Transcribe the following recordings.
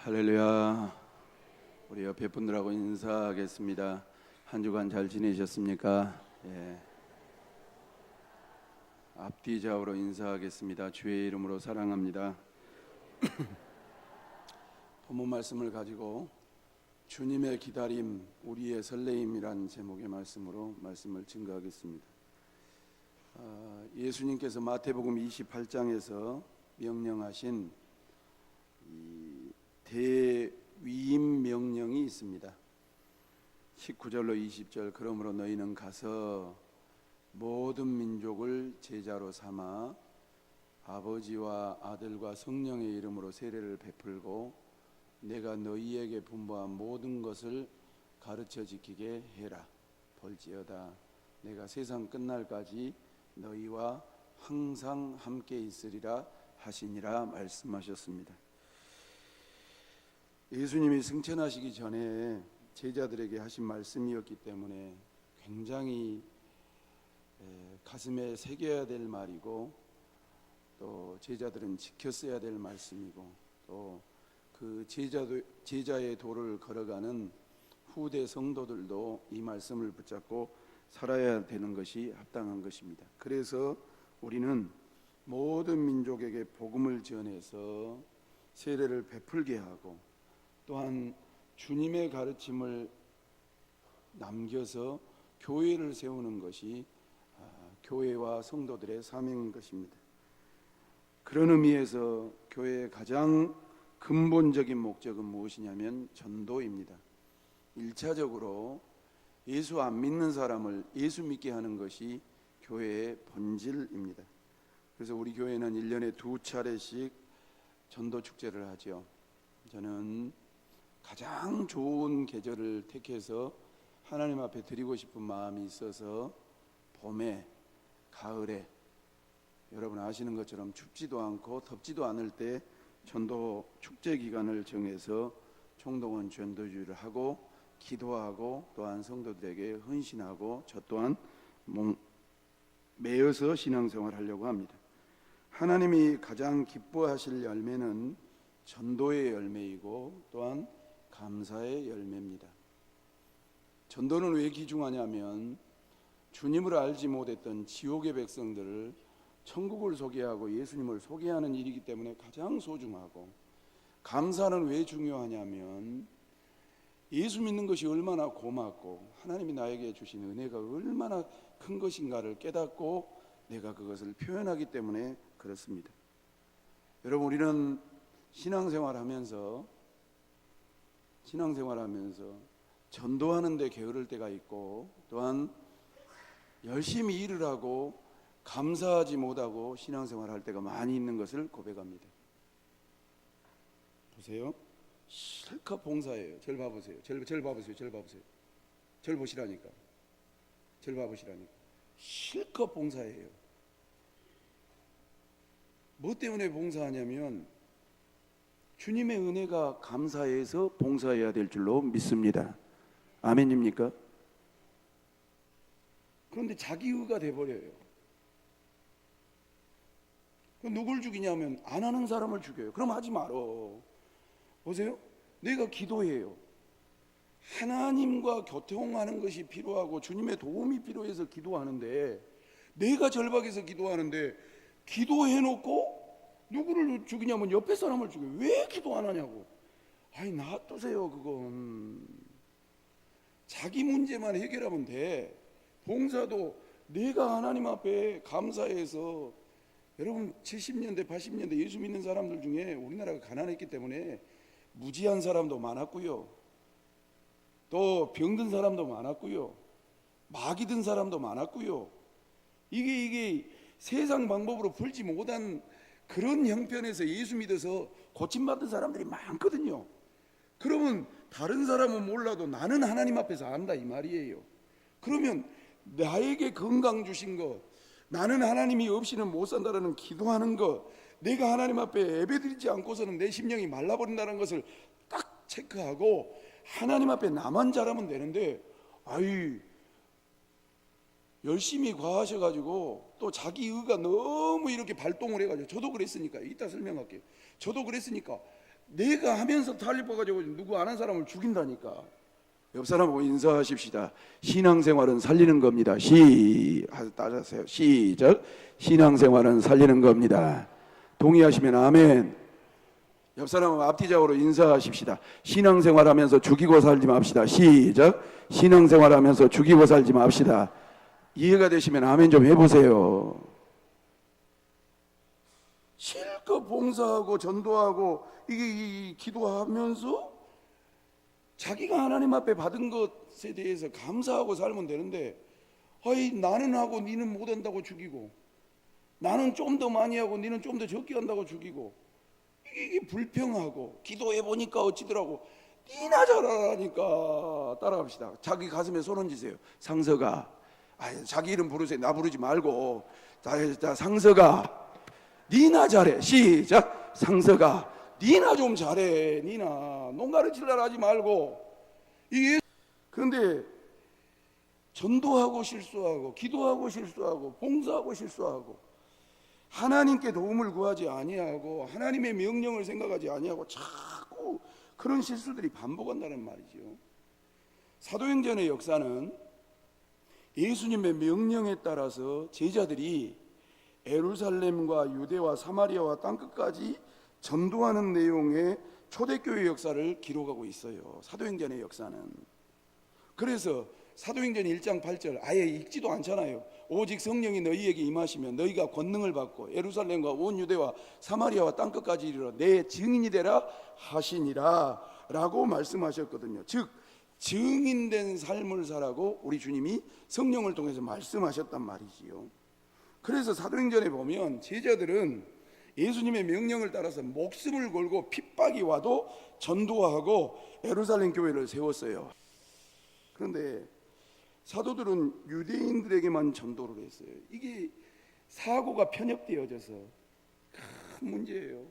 할렐루야. 우리 옆에 분들하고 인사하겠습니다. 한 주간 잘 지내셨습니까? 예. 앞뒤 좌우로 인사하겠습니다. 주의 이름으로 사랑합니다. 본문 말씀을 가지고 주님의 기다림, 우리의 설레임이란 제목의 말씀으로 말씀을 증거하겠습니다. 예수님께서 마태복음 28장에서 명령하신 이 대위임 명령이 있습니다. 19절로 20절, 그러므로 너희는 가서 모든 민족을 제자로 삼아 아버지와 아들과 성령의 이름으로 세례를 베풀고 내가 너희에게 분부한 모든 것을 가르쳐 지키게 해라. 볼지어다 내가 세상 끝날까지 너희와 항상 함께 있으리라 하시니라 말씀하셨습니다. 예수님이 승천하시기 전에 제자들에게 하신 말씀이었기 때문에 굉장히 가슴에 새겨야 될 말이고, 또 제자들은 지켰어야 될 말씀이고, 또 그 제자의 도를 걸어가는 후대 성도들도 이 말씀을 붙잡고 살아야 되는 것이 합당한 것입니다. 그래서 우리는 모든 민족에게 복음을 전해서 세례를 베풀게 하고, 또한 주님의 가르침을 남겨서 교회를 세우는 것이 교회와 성도들의 사명인 것입니다. 그런 의미에서 교회의 가장 근본적인 목적은 무엇이냐면 전도입니다. 1차적으로 예수 안 믿는 사람을 예수 믿게 하는 것이 교회의 본질입니다. 그래서 우리 교회는 1년에 2차례씩 전도 축제를 하죠. 저는 가장 좋은 계절을 택해서 하나님 앞에 드리고 싶은 마음이 있어서 봄에, 가을에, 여러분 아시는 것처럼 춥지도 않고 덥지도 않을 때 전도 축제 기간을 정해서 총동원 전도주의를 하고 기도하고, 또한 성도들에게 헌신하고, 저 또한 매여서 신앙생활을 하려고 합니다. 하나님이 가장 기뻐하실 열매는 전도의 열매이고 또한 감사의 열매입니다. 전도는 왜 귀중하냐면 주님을 알지 못했던 지옥의 백성들을 천국을 소개하고 예수님을 소개하는 일이기 때문에 가장 소중하고, 감사는 왜 중요하냐면 예수 믿는 것이 얼마나 고맙고 하나님이 나에게 주신 은혜가 얼마나 큰 것인가를 깨닫고 내가 그것을 표현하기 때문에 그렇습니다. 여러분, 우리는 신앙생활하면서 전도하는 데 게으를 때가 있고, 또한 열심히 일을 하고 감사하지 못하고 신앙생활할 때가 많이 있는 것을 고백합니다. 보세요. 실컷 봉사해요. 절 봐보세요. 절 보시라니까. 실컷 봉사해요. 뭐 때문에 봉사하냐면 주님의 은혜가 감사해서 봉사해야 될 줄로 믿습니다. 아멘입니까? 그런데 자기의가 돼버려요. 누굴 죽이냐면 안 하는 사람을 죽여요. 그럼 하지 말어. 보세요. 내가 기도해요. 하나님과 교통하는 것이 필요하고 주님의 도움이 필요해서 기도하는데, 내가 절박해서 기도하는데 기도해놓고 누구를 죽이냐면 옆에 사람을 죽여요. 왜 기도 안 하냐고. 아니, 놔두세요. 그건 자기 문제만 해결하면 돼. 봉사도 내가 하나님 앞에 감사해서, 여러분 70년대 80년대 예수 믿는 사람들 중에 우리나라가 가난했기 때문에 무지한 사람도 많았고요, 또 병든 사람도 많았고요, 마귀 든 사람도 많았고요. 이게 세상 방법으로 풀지 못한 그런 형편에서 예수 믿어서 고침받은 사람들이 많거든요. 그러면 다른 사람은 몰라도 나는 하나님 앞에서 안다 이 말이에요. 그러면 나에게 건강 주신 것, 나는 하나님이 없이는 못 산다라는 기도하는 것, 내가 하나님 앞에 예배드리지 않고서는 내 심령이 말라버린다는 것을 딱 체크하고 하나님 앞에 나만 잘하면 되는데, 열심히 과하셔가지고 또 자기 의가 너무 이렇게 발동을 해가지고, 저도 그랬으니까 이따 설명할게요. 저도 그랬으니까 내가 하면서 달리퍼가지고 누구 아는 사람을 죽인다니까. 옆 사람하고 인사하십시다. 신앙생활은 살리는 겁니다. 따라하세요. 시작. 신앙생활은 살리는 겁니다. 동의하시면 아멘. 옆 사람하고 앞뒤적으로 인사하십시다. 신앙생활하면서 죽이고 살지 맙시다. 시작. 신앙생활하면서 죽이고 살지 맙시다. 이해가 되시면 아멘 좀 해보세요. 실컷 봉사하고 전도하고 이게 기도하면서 자기가 하나님 앞에 받은 것에 대해서 감사하고 살면 되는데, 아이 나는 하고 니는 못한다고 죽이고, 나는 좀 더 많이 하고 니는 좀 더 적게 한다고 죽이고, 이게 불평하고, 기도해 보니까 어찌더라고. 니나 잘하라니까. 따라갑시다. 자기 가슴에 손 얹으세요. 상서가, 자기 이름 부르세요. 나 부르지 말고. 자, 상서가 니나 잘해. 시작. 상서가 니나 좀 잘해. 니나 농 가르치려고 하지 말고. 이게 그런데 전도하고 실수하고, 기도하고 실수하고, 봉사하고 실수하고, 하나님께 도움을 구하지 아니하고, 하나님의 명령을 생각하지 아니하고, 자꾸 그런 실수들이 반복한다는 말이죠. 사도행전의 역사는 예수님의 명령에 따라서 제자들이 예루살렘과 유대와 사마리아와 땅끝까지 전도하는 내용의 초대교회 역사를 기록하고 있어요. 사도행전의 역사는. 그래서 사도행전 1장 8절 아예 읽지도 않잖아요. 오직 성령이 너희에게 임하시면 너희가 권능을 받고 예루살렘과 온 유대와 사마리아와 땅끝까지 이르러 내 증인이 되라 하시니라 라고 말씀하셨거든요. 즉 증인된 삶을 살라고 우리 주님이 성령을 통해서 말씀하셨단 말이지요. 그래서 사도행전에 보면 제자들은 예수님의 명령을 따라서 목숨을 걸고 핍박이 와도 전도하고 예루살렘 교회를 세웠어요. 그런데 사도들은 유대인들에게만 전도를 했어요. 이게 사고가 편협되어져서 큰 문제예요.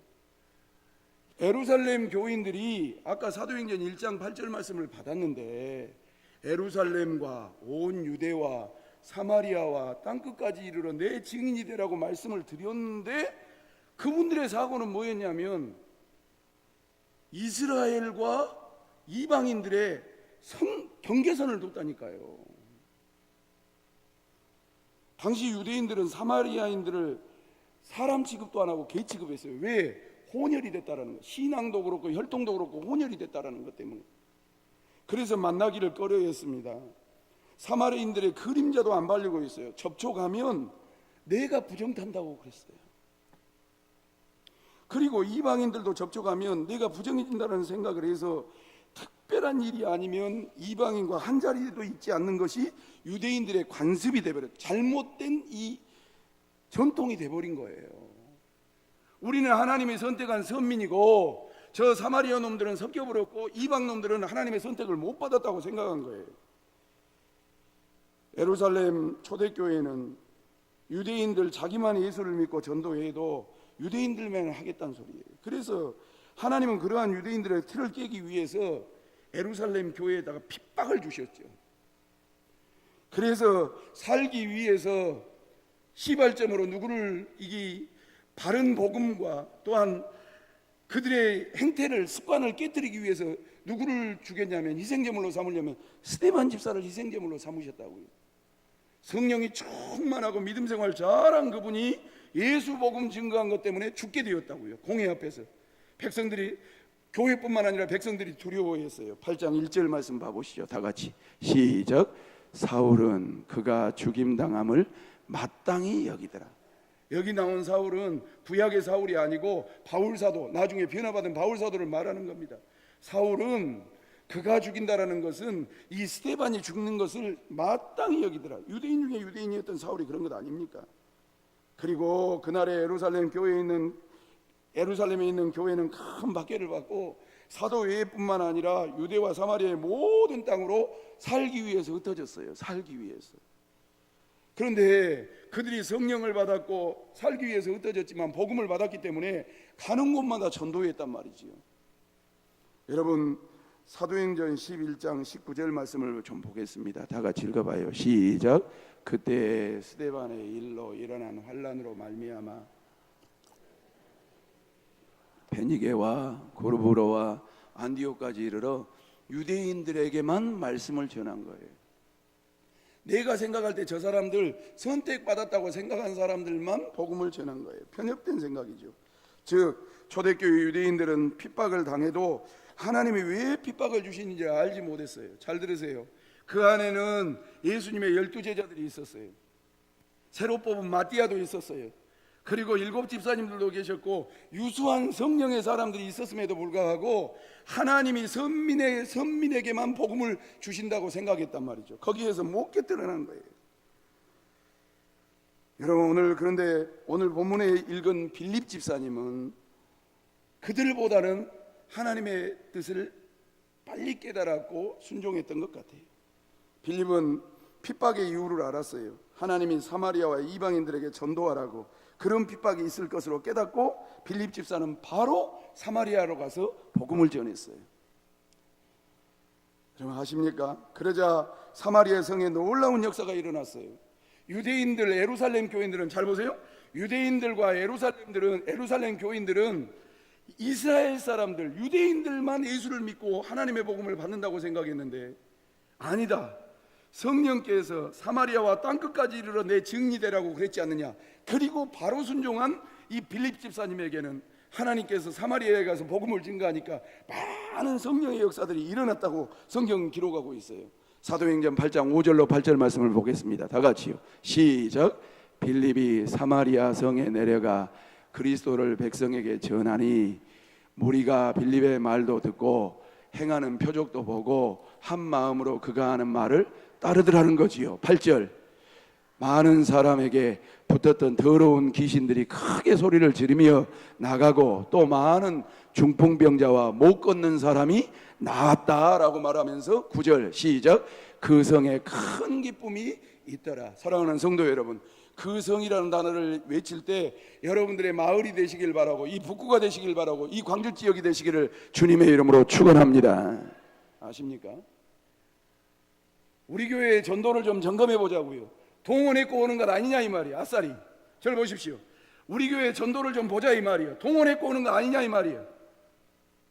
예루살렘 교인들이 아까 사도행전 1장 8절 말씀을 받았는데, 예루살렘과 온 유대와 사마리아와 땅끝까지 이르러 내 증인이 되라고 말씀을 드렸는데, 그분들의 사고는 뭐였냐면 이스라엘과 이방인들의 경계선을 뒀다니까요. 당시 유대인들은 사마리아인들을 사람 취급도 안 하고 개 취급했어요. 왜? 혼혈이 됐다라는 거. 신앙도 그렇고 혈통도 그렇고 혼혈이 됐다라는 것 때문에. 그래서 만나기를 꺼려했습니다. 사마리아인들의 그림자도 안 발리고 있어요. 접촉하면 내가 부정탄다고 그랬어요. 그리고 이방인들도 접촉하면 내가 부정해진다는 생각을 해서 특별한 일이 아니면 이방인과 한 자리에도 있지 않는 것이 유대인들의 관습이 되어버렸어요. 잘못된 이 전통이 되어버린 거예요. 우리는 하나님이 선택한 선민이고 저 사마리아 놈들은 섞여버렸고 이방 놈들은 하나님의 선택을 못 받았다고 생각한 거예요. 예루살렘 초대교회는 유대인들 자기만 예수를 믿고 전도해도 유대인들만 하겠다는 소리예요. 그래서 하나님은 그러한 유대인들의 틀을 깨기 위해서 예루살렘 교회에다가 핍박을 주셨죠. 그래서 살기 위해서 시발점으로 누구를 이기 바른 복음과 또한 그들의 행태를 습관을 깨뜨리기 위해서 누구를 주겠냐면 희생제물로 삼으려면 스데반 집사를 희생제물로 삼으셨다고요. 성령이 충만하고 믿음 생활 잘한 그분이 예수 복음 증거한 것 때문에 죽게 되었다고요. 공회 앞에서 백성들이, 교회뿐만 아니라 백성들이 두려워했어요. 8장 1절 말씀 봐보시죠. 다 같이 시작. 사울은 그가 죽임당함을 마땅히 여기더라. 여기 나온 사울은 구약의 사울이 아니고 바울사도, 나중에 변화받은 바울사도를 말하는 겁니다. 사울은 그가 죽인다라는 것은 이 스데반이 죽는 것을 마땅히 여기더라. 유대인 중에 유대인이었던 사울이 그런 것 아닙니까? 그리고 그날에 예루살렘에 있는 교회는 큰 박해를 받고 사도회뿐만 아니라 유대와 사마리아의 모든 땅으로 살기 위해서 흩어졌어요. 살기 위해서. 그런데 그들이 성령을 받았고 살기 위해서 흩어졌지만 복음을 받았기 때문에 가는 곳마다 전도했단 말이지요. 여러분, 사도행전 11장 19절 말씀을 좀 보겠습니다. 다 같이 읽어봐요. 시작. 그때 스데반의 일로 일어난 환난으로 말미암아 베니게와 고르브로와 안디옥까지 이르러 유대인들에게만 말씀을 전한 거예요. 내가 생각할 때 저 사람들 선택받았다고 생각한 사람들만 복음을 전한 거예요. 편협된 생각이죠. 즉 초대교회 유대인들은 핍박을 당해도 하나님이 왜 핍박을 주시는지 알지 못했어요. 잘 들으세요. 그 안에는 예수님의 12제자들이 있었어요. 새로 뽑은 마띠아도 있었어요. 그리고 7 집사님들도 계셨고 유수한 성령의 사람들이 있었음에도 불구하고 하나님이 선민에게만 복음을 주신다고 생각했단 말이죠. 거기에서 못 깨뜨려난 거예요. 여러분, 그런데 오늘 본문에 읽은 빌립 집사님은 그들보다는 하나님의 뜻을 빨리 깨달았고 순종했던 것 같아요. 빌립은 핍박의 이유를 알았어요. 하나님이 사마리아와 이방인들에게 전도하라고 그런 핍박이 있을 것으로 깨닫고 빌립 집사는 바로 사마리아로 가서 복음을 전했어요. 여러분 아십니까? 그러자 사마리아 성에 놀라운 역사가 일어났어요. 유대인들, 예루살렘 교인들은, 잘 보세요, 유대인들과 예루살렘 교인들은 이스라엘 사람들, 유대인들만 예수를 믿고 하나님의 복음을 받는다고 생각했는데 아니다, 성령께서 사마리아와 땅끝까지 이르러 내 증인되라고 그랬지 않느냐. 그리고 바로 순종한 이 빌립 집사님에게는 하나님께서 사마리아에 가서 복음을 증거하니까 많은 성령의 역사들이 일어났다고 성경 기록하고 있어요. 사도행전 8장 5절로 8절 말씀을 보겠습니다. 다 같이요. 시작. 빌립이 사마리아 성에 내려가 그리스도를 백성에게 전하니 무리가 빌립의 말도 듣고 행하는 표적도 보고 한 마음으로 그가 하는 말을 따르더라는 거지요. 8절. 많은 사람에게 붙었던 더러운 귀신들이 크게 소리를 지르며 나가고 또 많은 중풍병자와 못 걷는 사람이 나았다라고 말하면서 9절 시작. 그 성에 큰 기쁨이 있더라. 사랑하는 성도 여러분, 그 성이라는 단어를 외칠 때 여러분들의 마을이 되시길 바라고, 이 북구가 되시길 바라고, 이 광주 지역이 되시기를 주님의 이름으로 축원합니다. 아십니까? 우리 교회의 전도를 좀 점검해 보자고요. 동원했고 오는 것 아니냐 이 말이야. 아싸리, 저를 보십시오. 우리 교회의 전도를 좀 보자 이 말이야. 동원했고 오는 거 아니냐 이 말이야.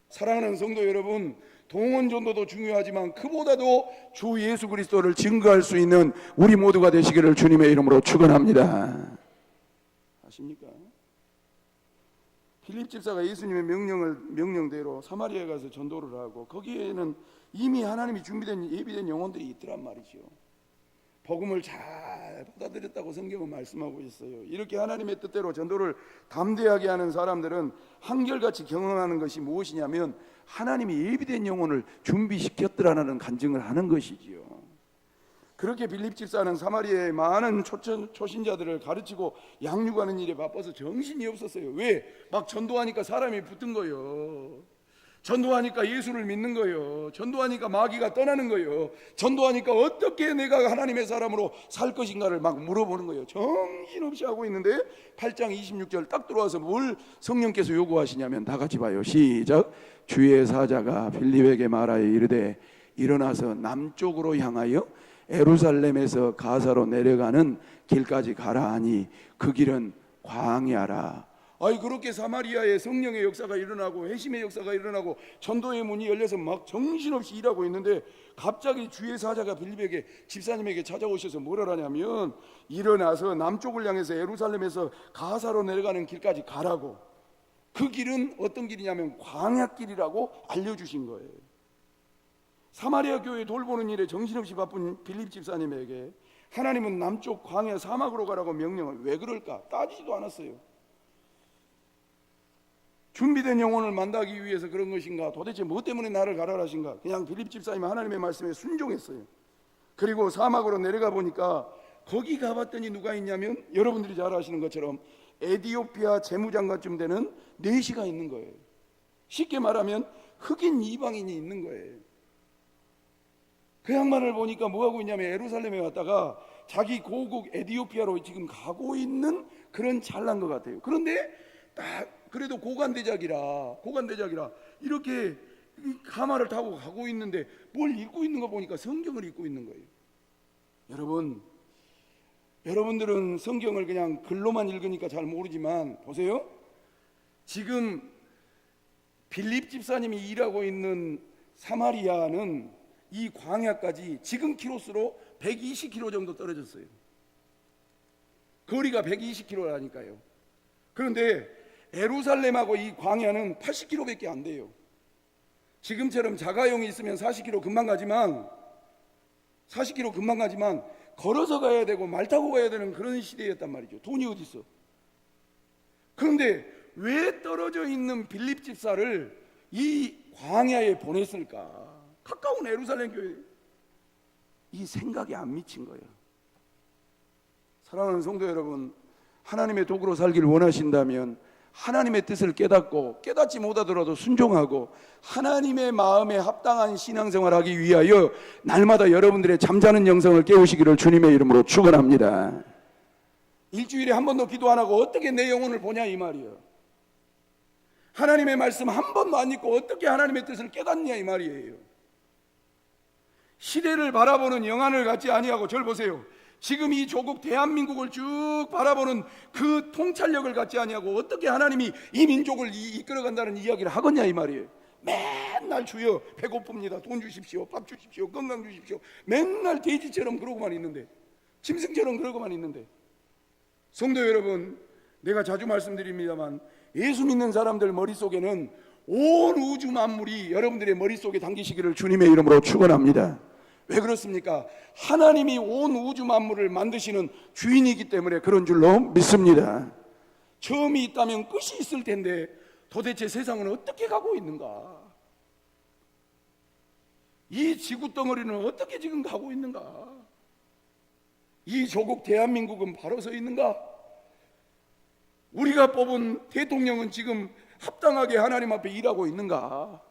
사랑하는 성도 여러분, 동원 전도도 중요하지만 그보다도 주 예수 그리스도를 증거할 수 있는 우리 모두가 되시기를 주님의 이름으로 축원합니다. 아십니까? 빌립 집사가 예수님의 명령대로 사마리아에 가서 전도를 하고 거기에는 이미 하나님이 준비된 예비된 영혼들이 있더란 말이죠. 복음을 잘 받아들였다고 성경은 말씀하고 있어요. 이렇게 하나님의 뜻대로 전도를 담대하게 하는 사람들은 한결같이 경험하는 것이 무엇이냐면 하나님이 예비된 영혼을 준비시켰더라는 간증을 하는 것이지요. 그렇게 빌립 집사는 사마리아의 많은 초신자들을 가르치고 양육하는 일에 바빠서 정신이 없었어요. 왜? 막 전도하니까 사람이 붙은 거예요. 전도하니까 예수를 믿는 거예요. 전도하니까 마귀가 떠나는 거예요. 전도하니까 어떻게 내가 하나님의 사람으로 살 것인가를 막 물어보는 거예요. 정신없이 하고 있는데 8장 26절 딱 들어와서 뭘 성령께서 요구하시냐면 다 같이 봐요. 시작. 주의 사자가 빌립에게 말하여 이르되 일어나서 남쪽으로 향하여 예루살렘에서 가사로 내려가는 길까지 가라 하니 그 길은 광야라. 아이, 그렇게 사마리아에 성령의 역사가 일어나고 회심의 역사가 일어나고 전도의 문이 열려서 막 정신없이 일하고 있는데 갑자기 주의 사자가 빌립에게, 집사님에게 찾아오셔서 뭐라 하냐면 일어나서 남쪽을 향해서 예루살렘에서 가사로 내려가는 길까지 가라고. 그 길은 어떤 길이냐면 광야길이라고 알려주신 거예요. 사마리아 교회 돌보는 일에 정신없이 바쁜 빌립 집사님에게 하나님은 남쪽 광야 사막으로 가라고 명령을 왜 그럴까? 따지지도 않았어요. 준비된 영혼을 만나기 위해서 그런 것인가? 도대체 뭐 때문에 나를 가라 하신가? 그냥 빌립 집사님은 하나님의 말씀에 순종했어요. 그리고 사막으로 내려가 보니까 거기 가봤더니 누가 있냐면 여러분들이 잘 아시는 것처럼 에디오피아 재무장관쯤 되는 내시가 있는 거예요. 쉽게 말하면 흑인 이방인이 있는 거예요. 그 양반을 보니까 뭐하고 있냐면 예루살렘에 왔다가 자기 고국 에디오피아로 지금 가고 있는 그런 찰나인 것 같아요. 그런데 딱 그래도 고관대작이라 이렇게 가마를 타고 가고 있는데 뭘 읽고 있는 거 보니까 성경을 읽고 있는 거예요. 여러분들은 성경을 그냥 글로만 읽으니까 잘 모르지만 보세요. 지금 빌립 집사님이 일하고 있는 사마리아는 이 광야까지 지금 키로수로 120km 정도 떨어졌어요. 거리가 120km라니까요. 그런데 예루살렘하고 이 광야는 80km밖에 안 돼요. 지금처럼 자가용이 있으면 40km 금방 가지만 걸어서 가야 되고 말 타고 가야 되는 그런 시대였단 말이죠. 돈이 어디 있어? 그런데 왜 떨어져 있는 빌립 집사를 이 광야에 보냈을까? 가까운 예루살렘 교회. 이 생각이 안 미친 거예요. 사랑하는 성도 여러분, 하나님의 도구로 살기를 원하신다면 하나님의 뜻을 깨닫고 깨닫지 못하더라도 순종하고 하나님의 마음에 합당한 신앙생활을 하기 위하여 날마다 여러분들의 잠자는 영성을 깨우시기를 주님의 이름으로 축원합니다. 일주일에 한 번도 기도 안 하고 어떻게 내 영혼을 보냐 이 말이에요. 하나님의 말씀 한 번도 안 읽고 어떻게 하나님의 뜻을 깨닫냐 이 말이에요. 시대를 바라보는 영안을 갖지 아니하고 저를 보세요. 지금 이 조국 대한민국을 쭉 바라보는 그 통찰력을 갖지 아니하고 어떻게 하나님이 이 민족을 이끌어간다는 이야기를 하겠냐 이 말이에요. 맨날 주여 배고픕니다, 돈 주십시오, 밥 주십시오, 건강 주십시오. 맨날 돼지처럼 그러고만 있는데, 짐승처럼 그러고만 있는데, 성도 여러분, 내가 자주 말씀드립니다만 예수 믿는 사람들 머릿속에는 온 우주 만물이 여러분들의 머릿속에 담기시기를 주님의 이름으로 축원합니다. 왜 그렇습니까? 하나님이 온 우주 만물을 만드시는 주인이기 때문에 그런 줄로 믿습니다. 처음이 있다면 끝이 있을 텐데 도대체 세상은 어떻게 가고 있는가? 이 지구 덩어리는 어떻게 지금 가고 있는가? 이 조국 대한민국은 바로 서 있는가? 우리가 뽑은 대통령은 지금 합당하게 하나님 앞에 일하고 있는가?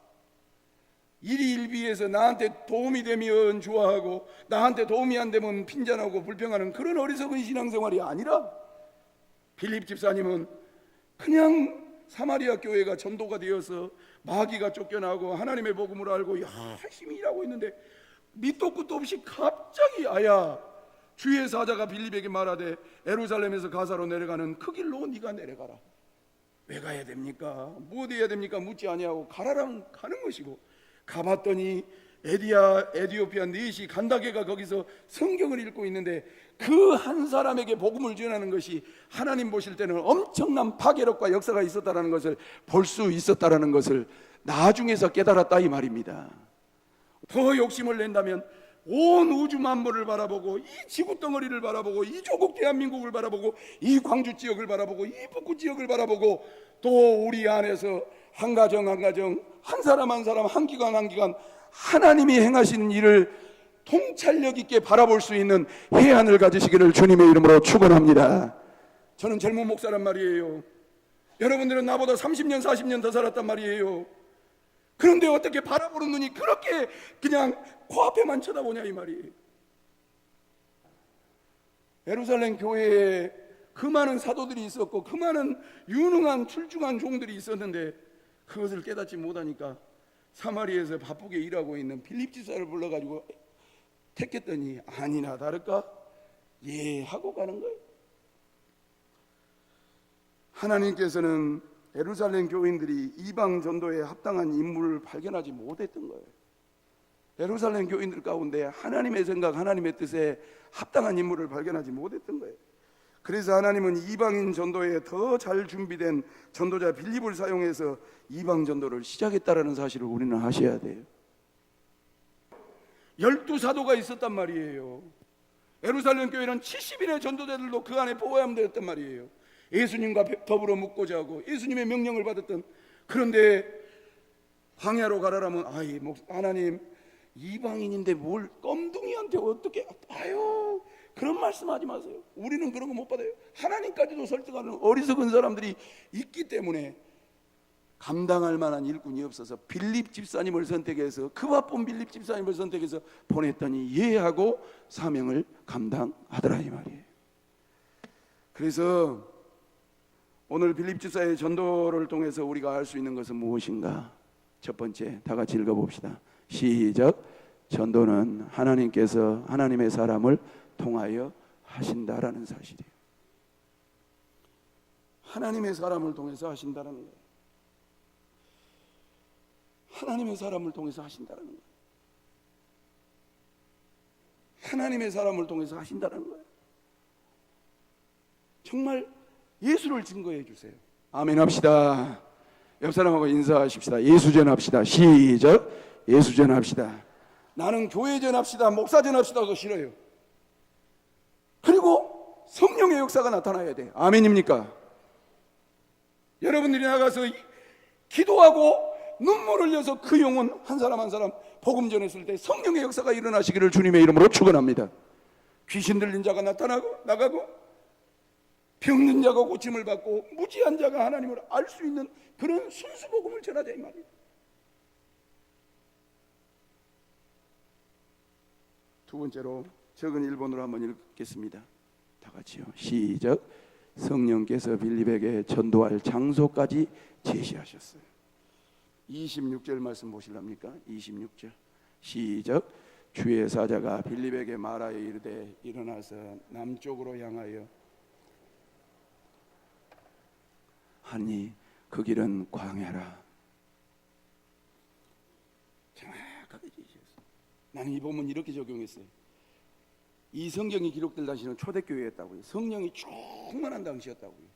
일희일비해서 나한테 도움이 되면 좋아하고 나한테 도움이 안 되면 핀잔하고 불평하는 그런 어리석은 신앙생활이 아니라 빌립 집사님은 그냥 사마리아 교회가 전도가 되어서 마귀가 쫓겨나고 하나님의 복음을 알고 열심히 일하고 있는데 밑도 끝도 없이 갑자기 아야 주의 사자가 빌립에게 말하되 예루살렘에서 가사로 내려가는 그 길로 네가 내려가라. 왜 가야 됩니까? 무엇 해야 됩니까? 묻지 아니하고 가라라면 가는 것이고, 가봤더니 에디오피아 넷이 간다게가 거기서 성경을 읽고 있는데 그 한 사람에게 복음을 전하는 것이 하나님 보실 때는 엄청난 파괴력과 역사가 있었다는 것을 볼 수 있었다는 것을 나중에서 깨달았다 이 말입니다. 더 욕심을 낸다면 온 우주 만물을 바라보고 이 지구 덩어리를 바라보고 이 조국 대한민국을 바라보고 이 광주 지역을 바라보고 이 북구 지역을 바라보고 또 우리 안에서 한 가정 한 가정, 한 사람 한 사람, 한 기관 한 기관 하나님이 행하시는 일을 통찰력 있게 바라볼 수 있는 해안을 가지시기를 주님의 이름으로 축원합니다. 저는 젊은 목사란 말이에요. 여러분들은 나보다 30년 40년 더 살았단 말이에요. 그런데 어떻게 바라보는 눈이 그렇게 그냥 코앞에만 쳐다보냐 이 말이에요. 예루살렘 교회에 그 많은 사도들이 있었고 그 많은 유능한 출중한 종들이 있었는데 그것을 깨닫지 못하니까 사마리아에서 바쁘게 일하고 있는 빌립 집사를 불러가지고 택했더니 아니나 다를까 예 하고 가는 거예요. 하나님께서는 예루살렘 교인들이 이방 전도에 합당한 인물을 발견하지 못했던 거예요. 예루살렘 교인들 가운데 하나님의 생각, 하나님의 뜻에 합당한 인물을 발견하지 못했던 거예요. 그래서 하나님은 이방인 전도에 더 잘 준비된 전도자 빌립을 사용해서 이방 전도를 시작했다라는 사실을 우리는 아셔야 돼요. 12사도가 있었단 말이에요. 예루살렘 교회는 70인의 전도자들도 그 안에 포함되었단 말이에요. 예수님과 더불어 묵고자 하고 예수님의 명령을 받았던. 그런데 광야로 가라라면 아이 하나님 이방인인데 뭘 껌둥이한테 어떻게 아유 그런 말씀하지 마세요. 우리는 그런 거 못 받아요. 하나님까지도 설득하는 어리석은 사람들이 있기 때문에 감당할 만한 일꾼이 없어서 빌립 집사님을 선택해서 그 바쁜 빌립 집사님을 선택해서 보냈더니 예하고 사명을 감당하더라 이 말이에요. 그래서 오늘 빌립 집사의 전도를 통해서 우리가 알 수 있는 것은 무엇인가? 첫 번째, 다 같이 읽어봅시다. 시작. 전도는 하나님께서 하나님의 사람을 통하여 하신다라는 사실이에요. 하나님의 사람을 통해서 하신다는 거예요. 하나님의 사람을 통해서 하신다는 거예요. 하나님의 사람을 통해서 하신다는 거예요. 정말 예수를 증거해 주세요. 아멘 합시다. 옆 사람하고 인사하십시다. 예수전 합시다. 시작. 예수전 합시다. 나는 교회전 합시다, 목사전 합시다도 싫어요. 그리고 성령의 역사가 나타나야 돼. 아멘입니까? 여러분들이 나가서 기도하고 눈물 흘려서 그 영혼 한 사람 한 사람 복음 전했을 때 성령의 역사가 일어나시기를 주님의 이름으로 축원합니다. 귀신 들린 자가 나가고 병든 자가 고침을 받고 무지한 자가 하나님을 알 수 있는 그런 순수 복음을 전하자 이 말이에요. 두 번째로 적은 일본어로 한번 읽겠습니다. 다 같이요. 시작. 성령께서 빌립에게 전도할 장소까지 제시하셨어요. 26절 말씀 보실랍니까? 26절 시작. 주의 사자가 빌립에게 말하여 이르되 일어나서 남쪽으로 향하여 하니 그 길은 광야라. 정확하게 제시했어요. 나는 이 본문 이렇게 적용했어요. 이 성경이 기록될 당시는 초대교회였다고요. 성령이 충만한 당시였다고요.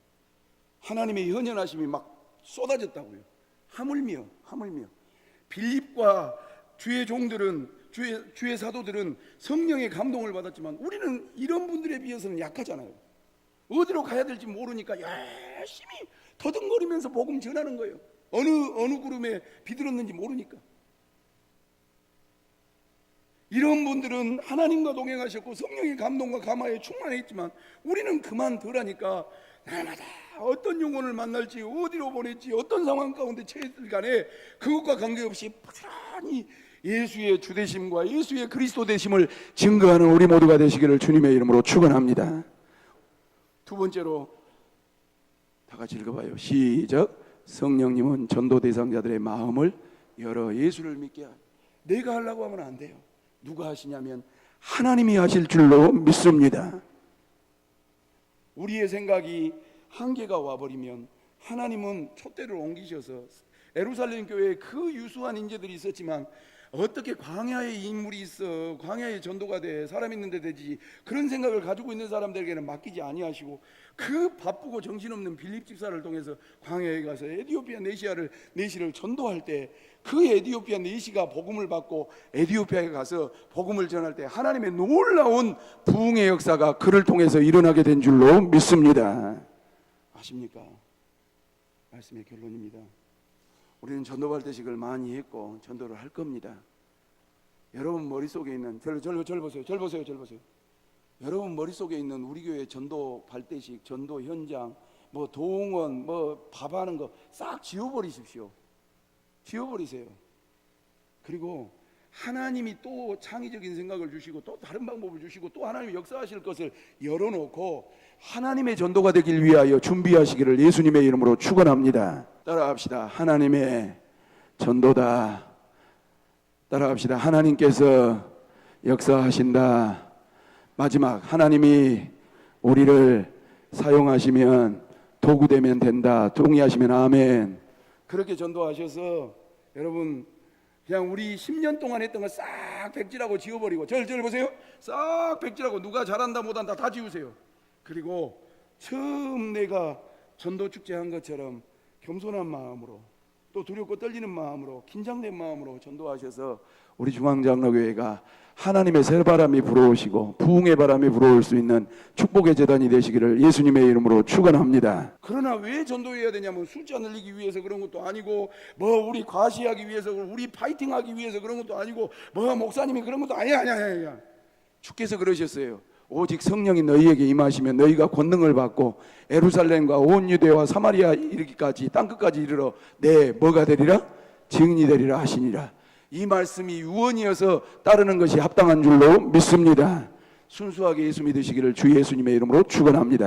하나님의 현현하심이 막 쏟아졌다고요. 하물며 빌립과 주의 종들은 주의 사도들은 성령의 감동을 받았지만 우리는 이런 분들에 비해서는 약하잖아요. 어디로 가야 될지 모르니까 열심히 더듬거리면서 복음 전하는 거예요. 어느 구름에 비들었는지 모르니까. 이런 분들은 하나님과 동행하셨고 성령의 감동과 감화에 충만했지만 우리는 그만 덜하니까 날마다 어떤 영혼을 만날지 어디로 보낼지 어떤 상황 가운데 처했을 간에 그것과 관계없이 부지런히 예수의 주되심과 예수의 그리스도 되심을 증거하는 우리 모두가 되시기를 주님의 이름으로 축원합니다. 두 번째로 다 같이 읽어봐요. 시작. 성령님은 전도 대상자들의 마음을 열어 예수를 믿게 하여. 내가 하려고 하면 안 돼요. 누가 하시냐면 하나님이 하실 줄로 믿습니다. 우리의 생각이 한계가 와버리면 하나님은 촛대를 옮기셔서 예루살렘 교회에 그 유수한 인재들이 있었지만 어떻게 광야에 인물이 있어 광야에 전도가 돼 사람 있는데 되지 그런 생각을 가지고 있는 사람들에게는 맡기지 아니하시고 그 바쁘고 정신없는 빌립 집사를 통해서 광야에 가서 에디오피아 내시를 전도할 때 그 에디오피아 내시가 복음을 받고 에디오피아에 가서 복음을 전할 때 하나님의 놀라운 부흥의 역사가 그를 통해서 일어나게 된 줄로 믿습니다. 아십니까? 말씀의 결론입니다. 우리는 전도발대식을 많이 했고 전도를 할 겁니다. 여러분 머릿속에 있는 절 보세요. 여러분 머릿속에 있는 우리 교회 전도 발대식, 전도 현장, 뭐 동원, 뭐 밥하는 거 싹 지워버리십시오. 지워버리세요. 그리고 하나님이 또 창의적인 생각을 주시고 또 다른 방법을 주시고 또 하나님이 역사하실 것을 열어놓고 하나님의 전도가 되길 위하여 준비하시기를 예수님의 이름으로 축원합니다. 따라합시다. 하나님의 전도다. 따라합시다. 하나님께서 역사하신다. 마지막 하나님이 우리를 사용하시면 도구되면 된다. 동의하시면 아멘. 그렇게 전도하셔서 여러분 그냥 우리 10년 동안 했던 거 싹 백지라고 지워버리고 절 보세요. 싹 백지라고 누가 잘한다 못한다 다 지우세요. 그리고 처음 내가 전도 축제 한 것처럼 겸손한 마음으로 또 두렵고 떨리는 마음으로 긴장된 마음으로 전도하셔서 우리 중앙장로교회가 하나님의 새바람이 불어오시고 부흥의 바람이 불어올 수 있는 축복의 재단이 되시기를 예수님의 이름으로 축원합니다. 그러나 왜 전도해야 되냐면 숫자 늘리기 위해서 그런 것도 아니고 뭐 우리 과시하기 위해서 우리 파이팅하기 위해서 그런 것도 아니고 뭐 목사님이 그런 것도 아니야. 주께서 그러셨어요. 오직 성령이 너희에게 임하시면 너희가 권능을 받고 예루살렘과 온 유대와 사마리아 이르기까지 땅끝까지 이르러 내 뭐가 되리라? 증인이 되리라 하시니라. 이 말씀이 유언이어서 따르는 것이 합당한 줄로 믿습니다. 순수하게 예수 믿으시기를 주 예수님의 이름으로 축원합니다.